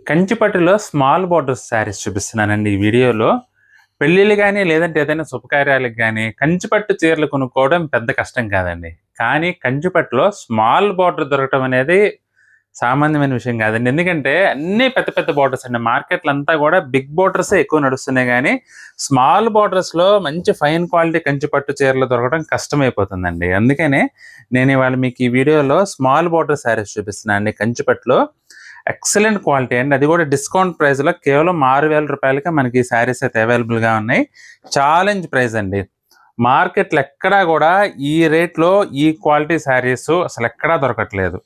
కంచిపట్టులో small border saris చూపిస్తున్నానండి ఈ వీడియోలో. పెళ్ళిళ్ళు గానీ, లేదంటే ఏదైనా శుభకార్యాలకు గానీ, కంచిపట్టు చీరలు కొనుక్కోవడం పెద్ద కష్టం కాదండి. కానీ కంచిపట్టులో స్మాల్ బోర్డర్ దొరకటం అనేది సామాన్యమైన విషయం కాదండి. ఎందుకంటే అన్నీ పెద్ద పెద్ద బోర్డర్స్ అండి. మార్కెట్‌లో అంతా కూడా బిగ్ బోర్డర్సే ఎక్కువ నడుస్తున్నాయి గానీ, స్మాల్ బోర్డర్స్‌లో మంచి ఫైన్ క్వాలిటీ కంచిపట్టు చీరలు దొరకడం కష్టమైపోతుందండి. అందుకనే నేను ఇవాళ మీకు ఈ వీడియోలో స్మాల్ బోర్డర్ శారీస్ చూపిస్తున్నాను అండి కంచిపట్టులో. ఎక్సలెంట్ క్వాలిటీ అండి. అది కూడా డిస్కౌంట్ ప్రైస్‌లో కేవలం రూ. 6,000కే మనకి ఈ శారీస్ అయితే అవైలబుల్‌గా ఉన్నాయి. ఛాలెంజ్ ప్రైస్ అండి. మార్కెట్‌లో ఎక్కడా కూడా ఈ రేట్‌లో ఈ క్వాలిటీ శారీస్ అసలెక్కడా దొరకట్లేదు.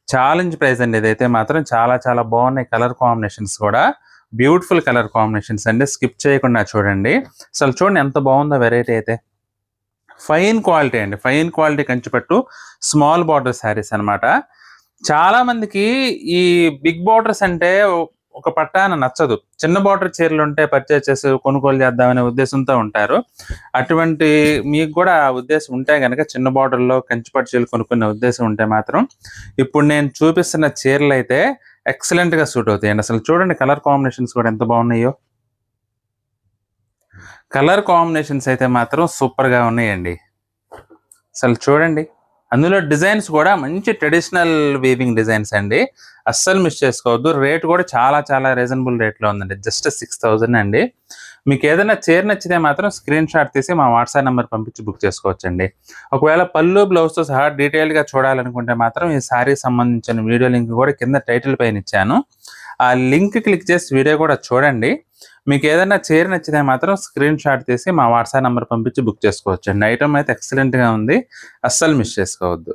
ఛాలెంజ్ ప్రైస్ అండి ఇదైతే మాత్రం. చాలా చాలా బాగున్నాయి కలర్ కాంబినేషన్స్ కూడా. బ్యూటిఫుల్ కలర్ కాంబినేషన్స్ అండి. స్కిప్ చేయకుండా చూడండి. అసలు చూడండి ఎంత బాగుందో వెరైటీ అయితే. ఫైన్ క్వాలిటీ అండి. ఫైన్ క్వాలిటీ కంచిపట్టు స్మాల్ బార్డర్ శారీస్ అనమాట. చాలా మందికి ఈ బిగ్ బార్డర్స్ అంటే ఒక పట్టాన నచ్చదు. చిన్న బార్డర్ చీరలు ఉంటే పర్చేస్ చేసి కొనుగోలు చేద్దామనే ఉద్దేశంతో ఉంటారు. అటువంటి మీకు కూడా ఆ ఉద్దేశం ఉంటే కనుక చిన్న బార్డర్లో కంచిపట్టు చీరలు కొనుక్కునే ఉద్దేశం ఉంటే మాత్రం ఇప్పుడు నేను చూపిస్తున్న చీరలు అయితే ఎక్సలెంట్గా సూట్ అవుతాయండి. అసలు చూడండి కలర్ కాంబినేషన్స్ కూడా ఎంత బాగున్నాయో. కలర్ కాంబినేషన్స్ అయితే మాత్రం సూపర్గా ఉన్నాయండి. అసలు చూడండి, అందులో డిజైన్స్ కూడా మంచి ట్రెడిషనల్ వీవింగ్ డిజైన్స్ అండి. అస్సలు మిస్ చేసుకోవద్దు. రేట్ కూడా చాలా చాలా రీజనబుల్ రేట్లో ఉందండి. జస్ట్ 6,000 అండి. మీకు ఏదైనా చీర నచ్చితే మాత్రం స్క్రీన్ షాట్ తీసి మా వాట్సాప్ నెంబర్ పంపించి బుక్ చేసుకోవచ్చండి. ఒకవేళ పళ్ళు బ్లౌజ్తో సహా డీటెయిల్గా చూడాలనుకుంటే మాత్రం ఈ శారీకి సంబంధించిన వీడియో లింక్ కూడా కింద టైటిల్ పైన ఇచ్చాను. ఆ లింక్ క్లిక్ చేసి వీడియో కూడా చూడండి. మీకు ఏదైనా చీర నచ్చితే మాత్రం స్క్రీన్ షాట్ తీసి మా వాట్సాప్ నెంబర్ పంపించి బుక్ చేసుకోవచ్చండి. ఐటమ్ అయితే ఎక్సలెంట్గా ఉంది. అస్సలు మిస్ చేసుకోవద్దు.